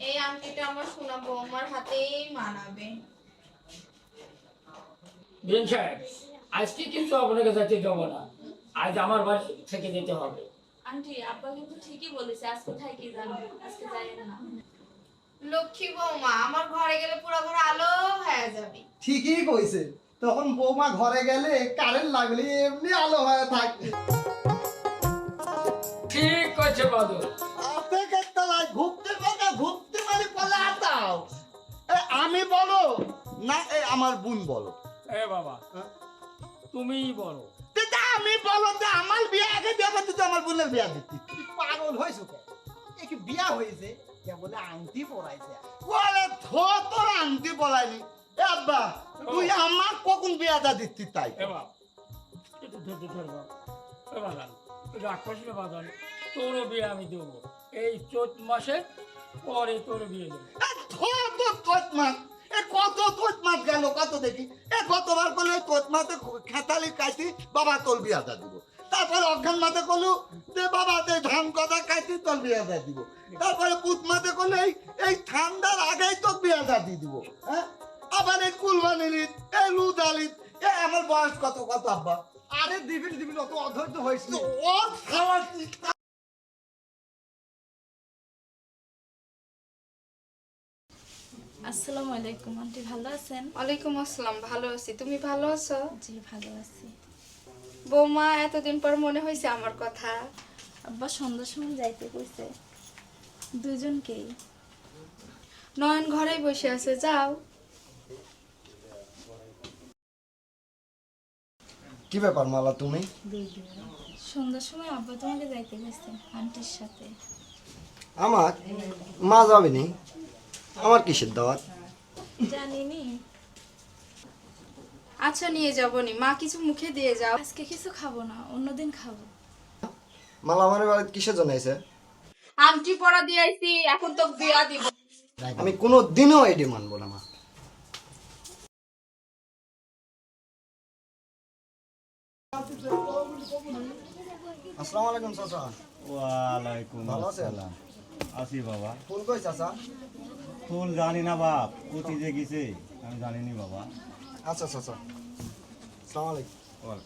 এই আংটিটা আমার সোনা বৌমার হাতেই মানাবে। বিন সাহেব, আজকে কিন্তু আপনাকে যেতে দেবো না, আজ আমার বাড়ি থেকে যেতে হবে। আন্টি আব্বা কিন্তু ঠিকই বলেছে, আজকে থাকি যান, আজকে যাইয়েন না। লক্ষ্মী বৌমা, আমার ঘরে গেলে পুরো ঘর আলো হয়ে যাবে। ঠিকই কইছে, তখন বৌমা ঘরে গেলে কারেন্ট লাগলে এমনি আলো হয়ে থাকবে। ঠিক আছে বাদল। আপনাকে তলায় ঘুরতে পারে, ঘুরতে পারে বলে আতাও। আমি বলো না আমার বোন বলো? এ বাবা, তুমিই বলো। আমি বলো তো, আমার বিয়ে আগে দেবো, তুই তো আমার বোনের বিয়া দিতি। তুই পাগল হয়েছো কেন? কি বিয়া হয়েছে কে বলে আংটি পরাইছে? বলে তোর আংটি পরাইনি। এ আব্বা, তুই আমার কখন বিয়াটা দিতি তাই? এ বাবা, একটু ধৈর্য ধর বাবা। এ বাদান, রাগ করিস না বাদান, তোরও বিয়ে আমি দেবো এই চৈত মাসে, পরে তোর বিয়ে দেবো। কত তোত মাছ গেল, কত দেখি গতবার করলে তোত মাতে খেতালি কাইতি বাবা তোর বিয়াটা দিব। তারপরে অজ্ঞান মাতে করলু যে বাবা ধান কথা কাইতি তোর বিয়াটা দিব। তারপরে পুত মাতে করলে এই ঠান্ডার আগেই তোর বিয়াটা দিয়ে দিব। হ্যাঁ, আবার এই কুলবানির ঈদ, এই লুদালিদ, আমার বয়স কত কত আব্বা? আরে দিবিন অত অধৈর্য হয়েছিল ও খাওয়ার। আসসালামু আলাইকুম আন্টি, ভালো আছেন? ওয়ালাইকুম আসসালাম, ভালো আছি। তুমি ভালো আছো? জি ভালো আছি। বৌমা, এতদিন পর মনে হয়েছে আমার কথা। আব্বা সন্ধ্যার সময় যাইতে কইছে, দুজনকেই। নয়ন ঘরেই বসে আছে, যাও। কি ব্যাপার মালা, তুমি? সন্ধ্যার সময় আব্বা তোমাকে যাইতে কইছে আন্টির সাথে। আমার মা যাবেনি, আমার কিসের দাওয়াত? জানিনি। আচ্ছা, নিয়ে যাবো নি। মা কিছু মুখে দিয়ে যাও। আজকে কিছু খাবো না, অন্যদিন খাবো। মালা আমার বাড়িতে কিসের জন্য আইছে? আংটি পরা দিয়ে আইছি, এখন তো বিয়া দিব। আমি কোনো দিনও এই ডিমান্ড বলে মা। আসসালামু আলাইকুম চাচা। ওয়ালাইকুম ভালো আছেন? আসসালাম। আছি বাবা। ফুল কই চাচা? ফুল জানি না বাপ, কোথি যে গেছে আমি জানিনি বাবা। আচ্ছা চাচা, আসসালামু আলাইকুম।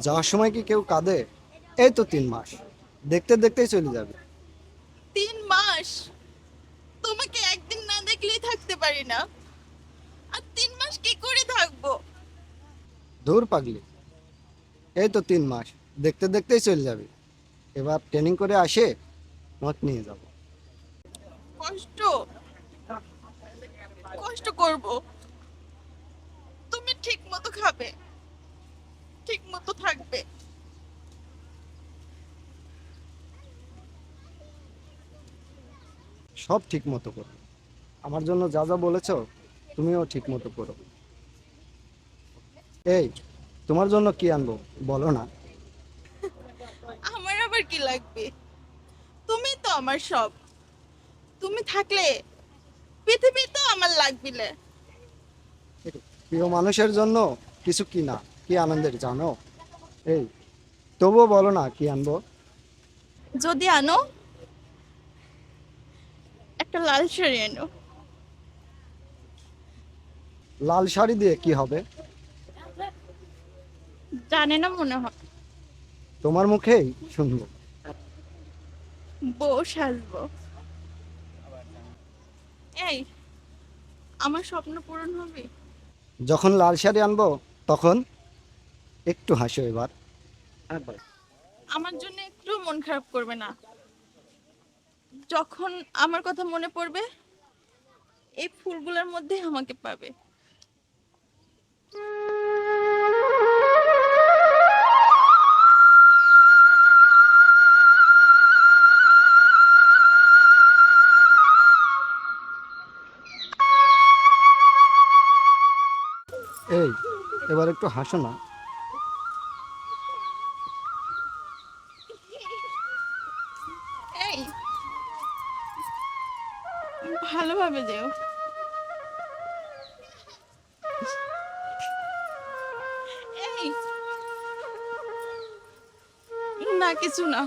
যাওয়ার সময় কি কেউ কাঁদে? এই তো 3 মাস, দেখতে দেখতেই চলে যাবে। 3 মাস? তোমাকে একদিন না দেখলেই থাকতে পারি না, আর 3 মাস কি করে থাকবো? দূর পাগলি, এই তো 3 মাস, দেখতে দেখতেই চলে যাবে। এবার ট্রেনিং করে আসে মত নিয়ে যাব। কষ্ট কষ্ট করব, তুমি ঠিক মতো খাবে, ঠিক মতো থাকবে। সব ঠিক মতো করো, আমার জন্য যা যা বলেছো তুমিও ঠিক মতো করো। এই, তোমার জন্য কি আনবো বলো না? আমার আবার কি লাগবে? তুমি তো আমার সব। তুমি থাকলে পৃথিবী তো আমার লাগবিলে। প্রিয় মানুষের জন্য কিছু কিনা কি আনন্দের জানো? এই তবুও বলো না কি আনবো? যদি আনো একটা লাল শাড়ি এনো। লাল শাড়ি দিয়ে কি হবে? জানে না মনে হয়। তোমার মুখেই শুনবো। বউ সাজবো। এই, আমার স্বপ্ন পূরণ হবে। যখন লাল শাড়ি আনবো তখন একটু হাসো এবার। আমার জন্য একটু মন খারাপ করবে না। যখন আমার কথা মনে পড়বে এই ফুলগুলোর মধ্যে আমাকে পাবে। এই এবার একটু হাসো না। এই, ভালোভাবে যেও। এই, না কিছু না।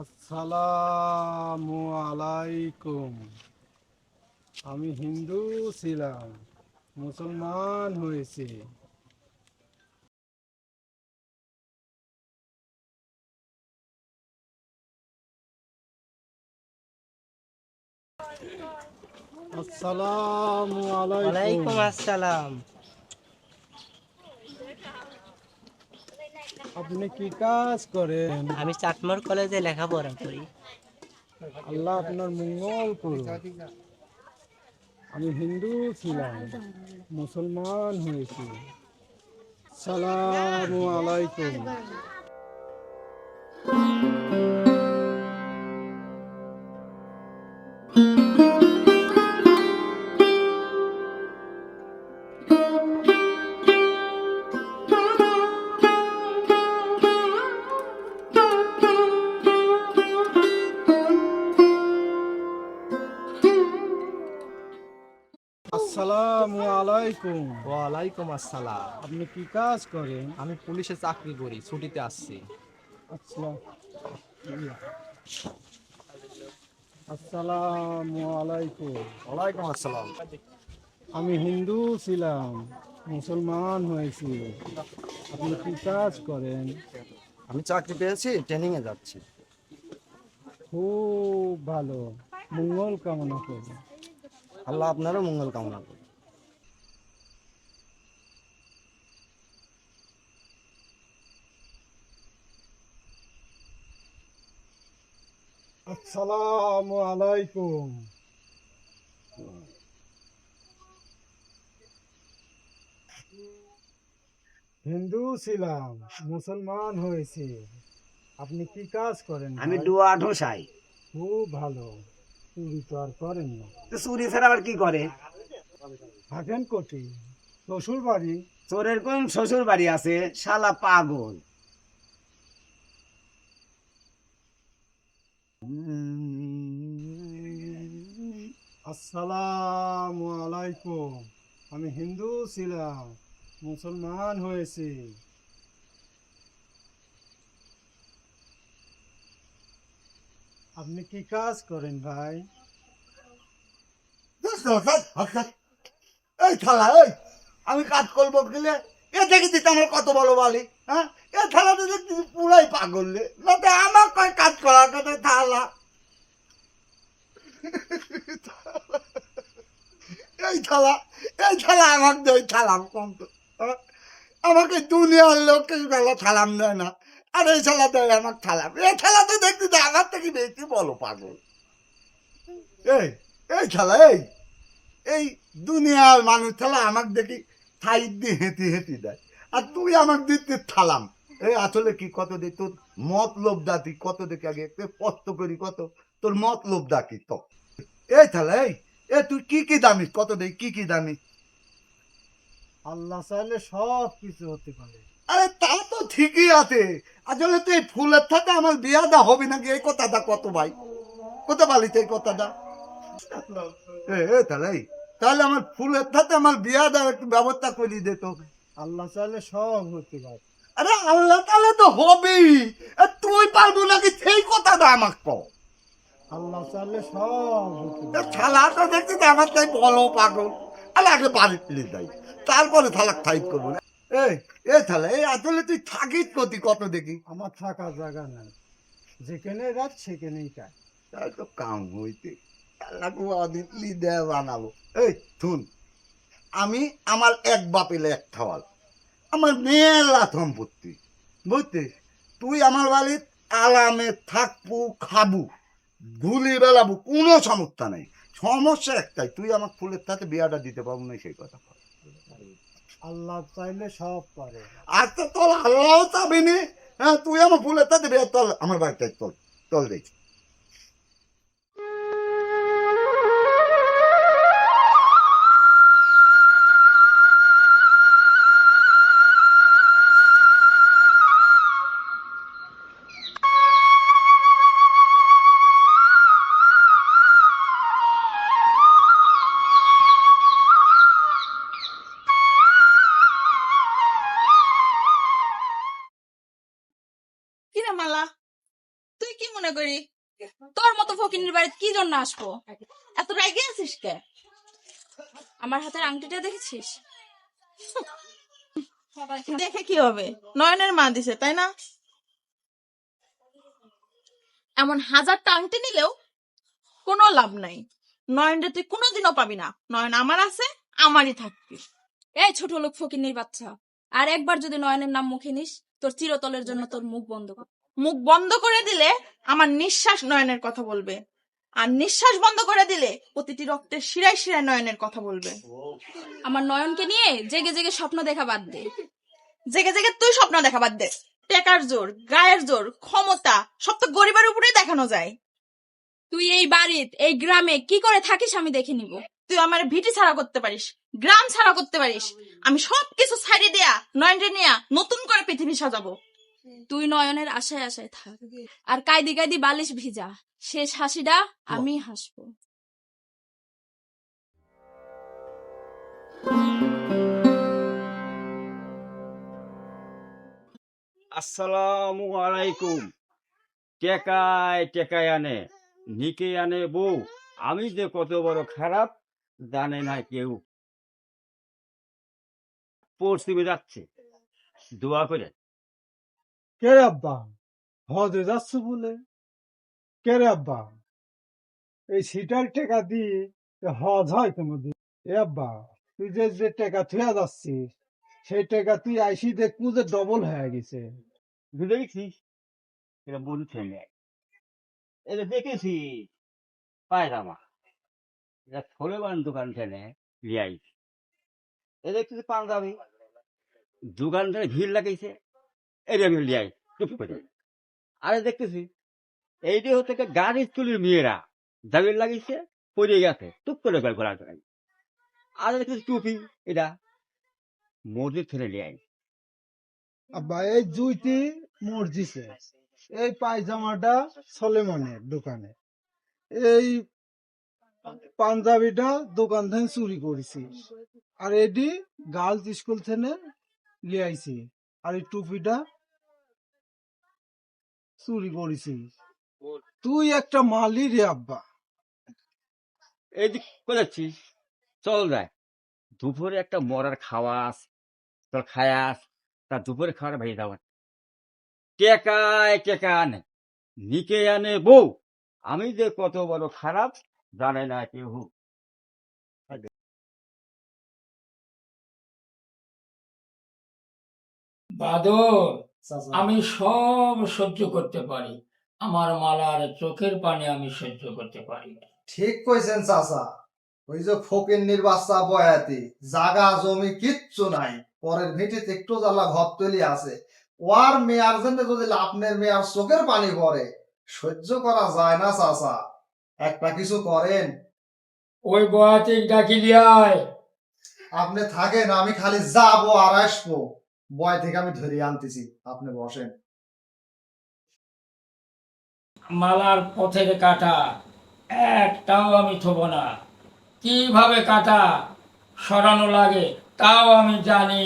আসসালামু আলাইকুম। আমি হিন্দু ছিলাম, মুসলমান হয়েছি। আসসালামু আলাইকুম। ওয়ালাইকুম আসসালাম। আপনি কি কাজ করেন? আমি চাটমোহর কলেজে লেখাপড়া করি। আল্লাহ আপনার মঙ্গল করুন। আমি হিন্দু ছিলাম, মুসলমান হয়েছি। সালামু আলাইকুম। আসসালামু আলাইকুম। ওয়ালাইকুম আসসালাম। আপনি কি কাজ করেন? আমি পুলিশে চাকরি করি, ছুটিতে আসছি। আসসালামু আলাইকুম। ওয়ালাইকুম আসসালাম। আমি হিন্দু ছিলাম, মুসলমান হয়েছি। আপনি কি কাজ করেন? আমি চাকরি পেয়েছি, ট্রেনিং এ যাচ্ছি। খুব ভালো, মঙ্গল কামনা করি। আল্লাহ আপনারও মঙ্গল কামনা করুন। আসসালামু আলাইকুম। হিন্দু ছিলাম, মুসলমান হয়েছি। আপনি কি কাজ করেন? আমি ভাই? ডুয়া ঢোসাই। খুব ভালো, চুরি তো আর করেন না। তো চুরি ছাড়া আবার কি করে? থাকেন কোটি, শ্বশুর বাড়ি। চোরের কোন শ্বশুর বাড়ি আছে? শালা পাগল। আসসালামু আলাইকুম। আমি হিন্দু ছিলাম, মুসলমান হয়েছে। আপনি কি কাজ করেন ভাই? এই থালা এই, আমি কাজ করবো গেলে এ দেখি দিতে আমার কত বড় বালি, হ্যাঁ? এ থালাতে দেখছি পুরাই পাগল রে, না তো আমার কয় কাজ করার কথা থালা। এই থালা আমাকে দেয় থালাম কম তো, হ্যাঁ? আমাকে দুনিয়ার লোক কিছু গেল থালাম দেয় না, আর এই থালা দেয় আমাকে থালাম। এই থালা তো দেখছি তো আমার থেকে বেশি বলো পাগল। এই এই থালা এই দুনিয়ার মানুষ থালা আমাকে দেখি সাইড দিয়ে হেঁটে হেঁটে দেয়, আর তুই আমাকে দিতে থালাম। এই আসলে কি কত দে তোর মতলব দাতি কত দেখে আগে একটু কষ্ট করি কত, তোর মতলব দাকি তো। এই থালা তুই কি কি দামি কত দে কি কি দামি? আল্লাহ চাইলে সব কিছু হতে পারে। আরে তা তো ঠিকই আছে, আসলে তুই এই ফুলের থাকে আমার বিয়াদা হবে নাকি এই কথাটা কত ভাই, কত বালিতে এই কথাটা। তাহলে আমার ফুলের সাথে আমার বিয়া দেওয়ার একটু ব্যবস্থা করে দিত। আল্লাহ চাইলে সব হতে পারে। আরে আল্লাহ তাহলে তো হবেই, তুই পারবো নাকি সেই কথাটা আমাকে কও। আল্লাহ চাইলে সব হতে পারে। থালাটা দেখছি তো আমার তাই বলো পাগল, আরে আগে বাড়ি ফিরে যাই তারপরে থালা খাইট করবো না। এই থালা আসলে তুই থাকিস কতি কত দেখি? আমার থাকার জায়গা নাই, যেখানে রাত সেখানেই কাজ। তাই তো কাম হইতে বানাবো। এই শুন, আমি আমার এক বাপিলে এক খাওয়াল, আমার মেলা সম্পত্তি বুঝছিস, তুই আমার বাড়ির আরামে থাকবো খাবো ঘুলি বেড়াবো, কোনো সমস্যা নেই। সমস্যা একটাই, তুই আমার ফুলের সাথে বিয়াটা দিতে পারবো না, সেই কথা। আল্লাহ চাইলে সব পারে। আর তো তোর আল্লাহ চাবি নি, হ্যাঁ? তুই আমার ফুলের সাথে বিয়া চল আমার বাড়িতে, চল চল দেখি। কিরে মালা, তুই কি মনে করি তোর মতো ফকিনীর বাড়িতে কি জন্য আসবো? এত রাগে আছিস কে? আমার হাতের আংটিটা দেখেছিস? দেখে কি হবে, নয়নের মা দিছে তাই না? এমন হাজারটা আংটি নিলেও কোনো লাভ নাই, নয়নরে তুই কোনোদিনও পাবি না। নয়ন আমার আছে, আমারই থাকবি। এই ছোট লোক ফকিনীর বাচ্চা, আর একবার যদি নয়নের নাম মুখে নিস, তোর চিরতলের জন্য তোর মুখ বন্ধ কর। মুখ বন্ধ করে দিলে আমার নিঃশ্বাস নয়নের কথা বলবে, আর নিঃশ্বাস বন্ধ করে দিলে প্রতিটি রক্তের শিরায় শিরায় নয়নের কথা বলবে। আমার নয়নকে নিয়ে জেগে জেগে স্বপ্ন দেখা বাদ দে। জেগে জেগে তুই স্বপ্ন দেখা বাদ দে। টেকার জোর, গায়ের জোর, ক্ষমতা সব তো গরিবের উপরেই দেখানো যায়। তুই এই বাড়িতে এই গ্রামে কি করে থাকিস আমি দেখে নিব। তুই আমার ভিটি ছাড়া করতে পারিস, গ্রাম ছাড়া করতে পারিস, আমি সবকিছু ছাড়িয়ে দেয়া নয়নরে নিয়া নতুন করে পৃথিবী সাজাবো। তুই নয়নের আশায় আশায় থাক, আর কায়দি কায়দি বালিশ ভিজা, শেষ হাসিটা আমি হাসবো। আসসালামু আলাইকুম। টেকায় টেকায় আনে নিকে আনে বউ, আমি যে কত বড় খারাপ জানে না কেউ। পশ্চিমে যাচ্ছে, দোয়া করে। কে রে আব্বা, হজে যাচ্ছ বলে? কে রে আব্বা, এই সিটার টাকা দিয়ে হজ হয় কোনোদিন? এ আব্বা, তুই যে যে টাকা থুয়া যাচ্ছিস, সেই টাকা তুই আইসি দেখবো যে ডবল হয়ে গেছে। দেখছিস এটা বলছে না, এটা দেখেছি পায়জামা, এটা ছোলেবান দোকান থেকে লিয়াই। এ দেখতেছি পাঞ্জাবি দোকান থেকে ভিড় লাগাইছে, এটা আমি লিয়াই চুপ করে। আরে দেখতেছি এইটি হচ্ছে গাড়ির চুলির মেয়েরা দাবির লাগিয়েছে, পড়ে গেছে টুপ করে ঘোরা ঘোরাই। আর দেখতেছি টুপি, এটা মসজিদ থেকে লিয়াই। আব্বা এই জুইটি মসজিদে, এই পায়জামাটা সলেমনের দোকানে, এই পাঞ্জাবিটা দোকান থেকে চুরি করেছিস। আর এডি গার্লস স্কুল থেকে লিয়ে আইছি। আর এই টুপিটা চুরি করেছিস। তুই একটা মালি রে আব্বা। এই যে করেছিস, চল যায় দুপুরে একটা মরার খাওয়াস, তোর খায়াস, তার দুপুরে খাওয়ার ভাই যাওয়া টেকায় টেকা আনে, নিকে আনে বউ। আমি যে কত বড় খারাপ জানে না কেউ। বাদর, আমি সব সহ্য করতে পারি, আমার মালার চোখের পানি আমি সহ্য করতে পারি না। ঠিক কইছেন চাচা। ওই যে ফকিন্নির বাচ্চা বয়াতি, জাগা জমি কিচ্ছু নাই, পরের ভিটিতে একটু জ্বালা ঘর তৈরি আছে, ওর মেয়ার জন্য যদি আপনার মেয়ার চোখের পানি পড়ে, সহ্য করা যায় না চাচা। একটা কিছু করেন। ওই বয়াতিক ডাকি লিয়ায়। আপনি থাকেন, আমি খালি যাবো আর আসবো। বয় থেকে আমি ধরিয়ে আনতেছি, আপনি বসেন। মালার পথের কাটা একটাও আমি থব না, কিভাবে কাটা সরানো লাগে তাও আমি জানি।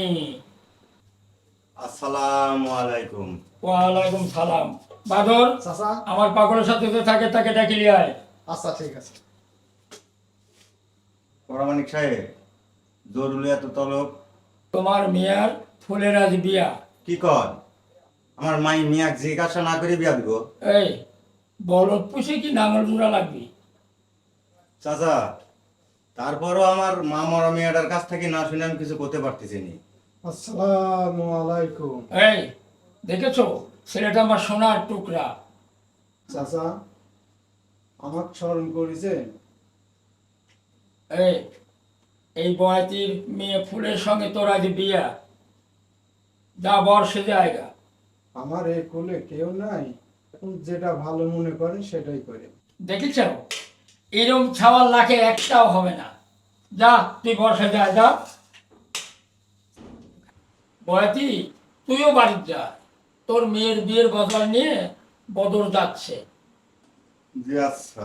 আসসালামু আলাইকুম। ওয়ালাইকুম সালাম। বাদর, চাচা। আমার পাগলের সাথে যে থাকে তাকে ডাকি লিয়ায়। আচ্ছা ঠিক আছে। পরামানিক সাহেব, জরুরি এত তলব? তোমার মেয়ার ফুলের আজ বিয়া। কি কর? আমার মাই মিয়াক জিজ্ঞাসা না করে বিয়া দিব? এই বলদ পুষে কি নাঙল জোড়া লাগবে? চাচা, তারপরও আমার মা মরা মেয়েটার কাছ থেকে না শুনে আমি কিছু করতে পারতেছি নি। আসসালামু আলাইকুম। এই দেখেছো, ছেলেটা আমার সোনার টুকরা। চাচা, আমার স্মরণ করেছেন? এই এই বয়াতির মেয়ে ফুলের সঙ্গে তোর আজ বিয়া, যা বর্ষে জায়গা। আমার এই কোলে কেউ নাই, এখন যেটা ভালো মনে করেন সেটাই করে। দেখেছ, এরম ছাওয়ার লাখে একটাও হবে না। যা তুই বর্ষে যা, যা। বয়াতি, তুইও বাড়ির যা, তোর মেয়ের বিয়ের বদল নিয়ে বদর যাচ্ছে। জি আচ্ছা।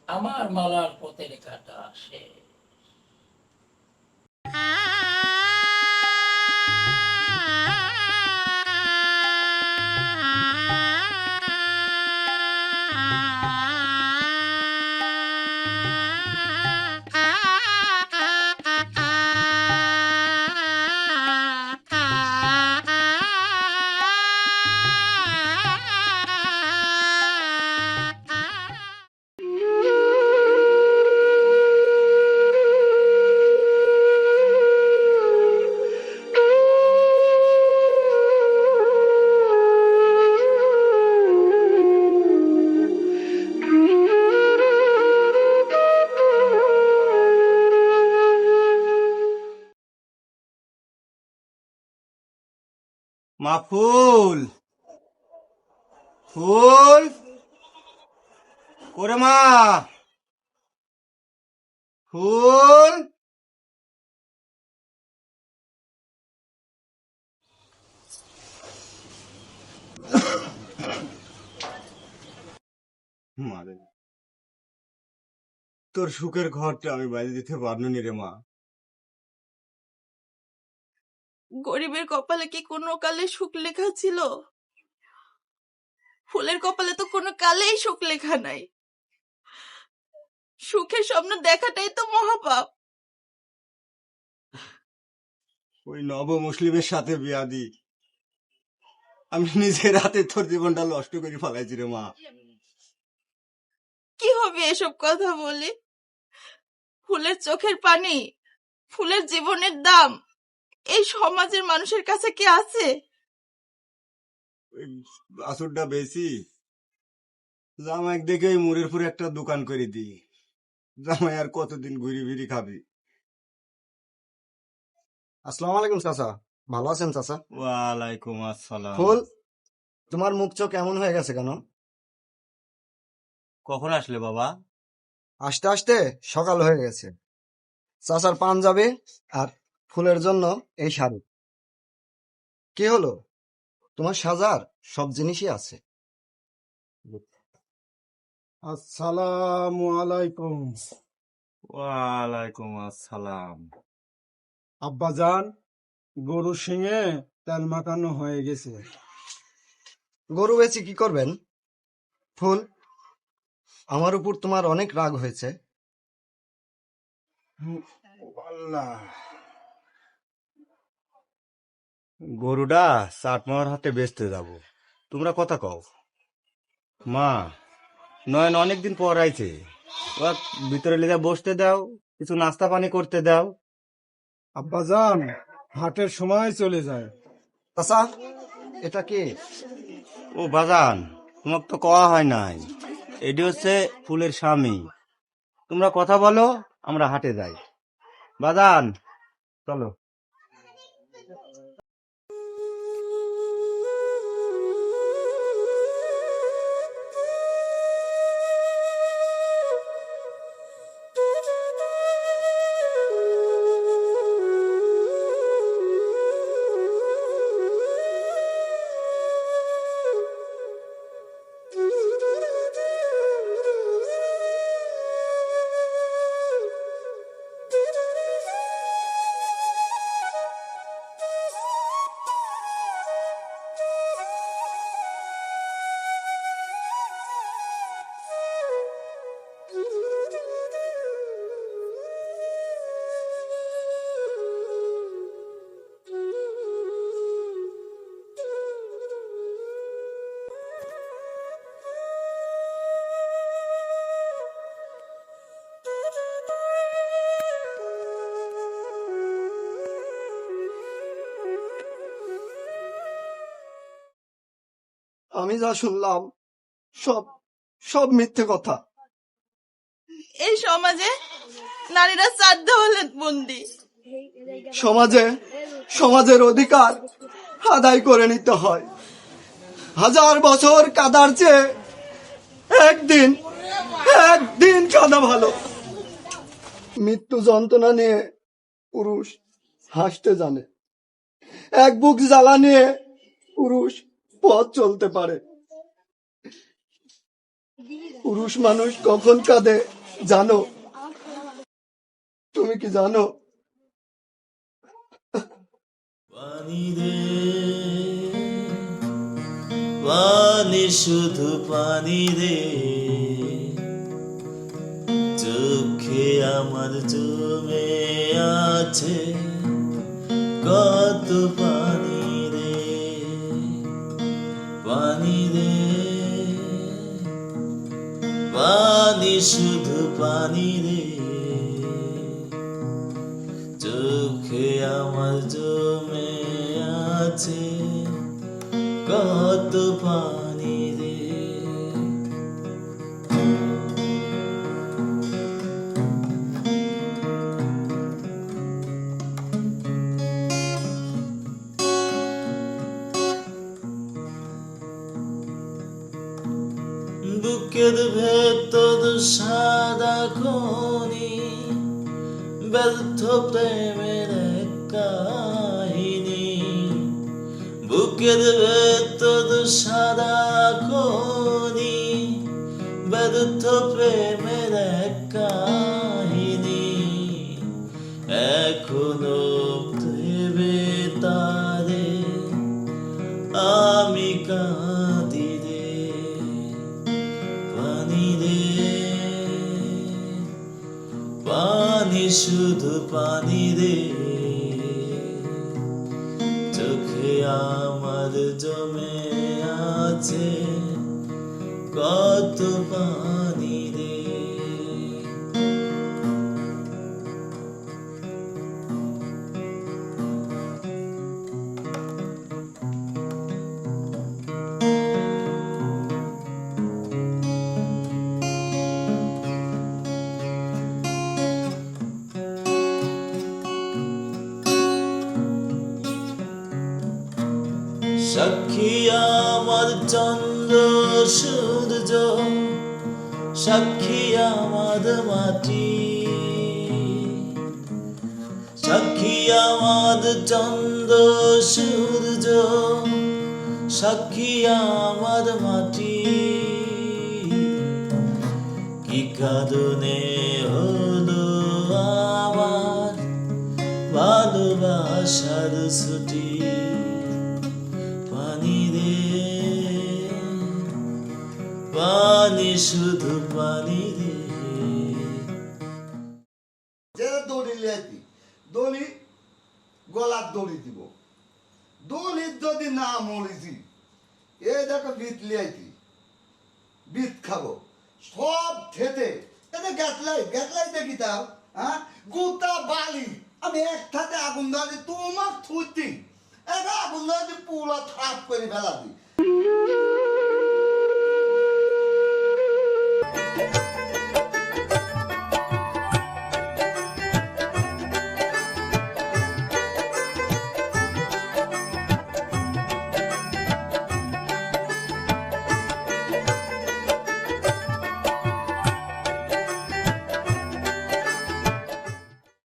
আমার মালার পথের কাটা শেষ। মা ফুল, ফুল করে মা, ফুল। মারে, তোর সুখের ঘরটা আমি বাইরে দিতে পারবো নি রে মা। গরিবের কপালে কি কোনো কালে সুখ লেখা ছিল? ফুলের কপালে তো কোনো কালেই সুখ লেখা নাই। সুখের স্বপ্ন দেখাটাই তো মহাপাপ। ওই নব মুসলিমের সাথে বিয়া দি আমি নিজের হাতে তোর জীবনটা নষ্ট করে ফেলাইছি রে মা। কি হবে এসব কথা বলি? ফুলের চোখের পানি, ফুলের জীবনের দাম এই সমাজের মানুষের কাছে কি আছে? ওই বাছুরটা বেশি জামাই দেখে ওই মোড়ের পরে একটা দোকান করে দি, জামাই আর কতদিন ঘুরি ফিরি খাবি। আসসালামু আলাইকুম চাচা, ভালো আছেন চাচা? ওয়ালাইকুম আসসালাম। ফুল, তোমার মুখ চোখ এমন হয়ে গেছে কেন? কখন আসলে বাবা? আসতে আসতে সকাল হয়ে গেছে। চাচার পাঞ্জাবি আর ফুলের জন্য এই শাড়ি। কি হলো, তোমার সাজার সব জিনিসই আছে। আসসালামু আলাইকুম। ওয়ালাইকুম আসসালাম। আব্বাজান, গরু শিঙে তেল মাখানো হয়ে গেছে। গরু বেচে কি করবেন? ফুল, আমার উপর তোমার অনেক রাগ হয়েছে। আল্লাহ, গরুটা চাটমার হাতে বেচতে যাব, তোমরা কথা কও। মা, নয়ন অনেকদিন পর আইছে, ওর ভিতরে লিজা বসতে দাও, কিছু নাস্তা পানি করতে দাও। আব্বাজান, হাটের সময় চলে যায়। চাচা, এটা কি? ও বাজান, তোমাকে তো কওয়া হয় নাই, এটি হচ্ছে ফুলের স্বামী। তোমরা কথা বলো, আমরা হাটে যাই। বাজান, চলো। আমি যা শুনলাম সব সব মিথ্যে কথা। এই সমাজে নারীরা শ্রাদ্ধ হলে বন্দি। সমাজের অধিকার আদায় করে নিতে হয়। 1000 বছর কাদার চেয়ে একদিন কাদা ভালো। মৃত্যু যন্ত্রণা নিয়ে পুরুষ হাসতে জানে, এক বুক জ্বালা নিয়ে পুরুষ পথ চলতে পারে। পুরুষ মানুষ কখন কাঁদে জানো? তুমি কি জানো? পানি রে পানি, শুধু পানি রে, চোখে আমার জমে আছে কত পানি রে। পানি রে পানি, শুধু পানি রে, চোখে আমার জমে আছে কত পানি রে। বুকের ভেতর সাদা খনি, ব্যর্থ প্রেমের এক কাহিনী। বুকের ভেতর সাদা খনি, ব্যর্থ প্রেমের এক কাহিনী। এখনো ভেবে তারে আমি কাঁদি রে। পানি রে পানি, শুধু পানি রে, চোখে আমার জমে আছে কত পানি রে। সাক্ষী আমার চন্দ্র সূর্য, সাক্ষী আমার মাটি, সাক্ষী আমার চন্দ্র সূর্য, সাক্ষী আমার মাটি কি কাঁদনে হলো আমার ভালোবাসার ছুটি পানি রে পানি শুধু পানি রে যে দড়ি লিয়াইতি দড়ি গলার দড়ি দিব দড়ির যদি না মরিছি এই দেখো বিট লিয়াইতি বিট খাবো সব খেতে এটা গ্যাসলাই দেখি তাও হ্যাঁ গুতা বালি আমি একসাথে আগুন ধরে দিই তোমার থুইতি এটা আগুন ধরে দিই পুরো থাপ করে ফেলা দিই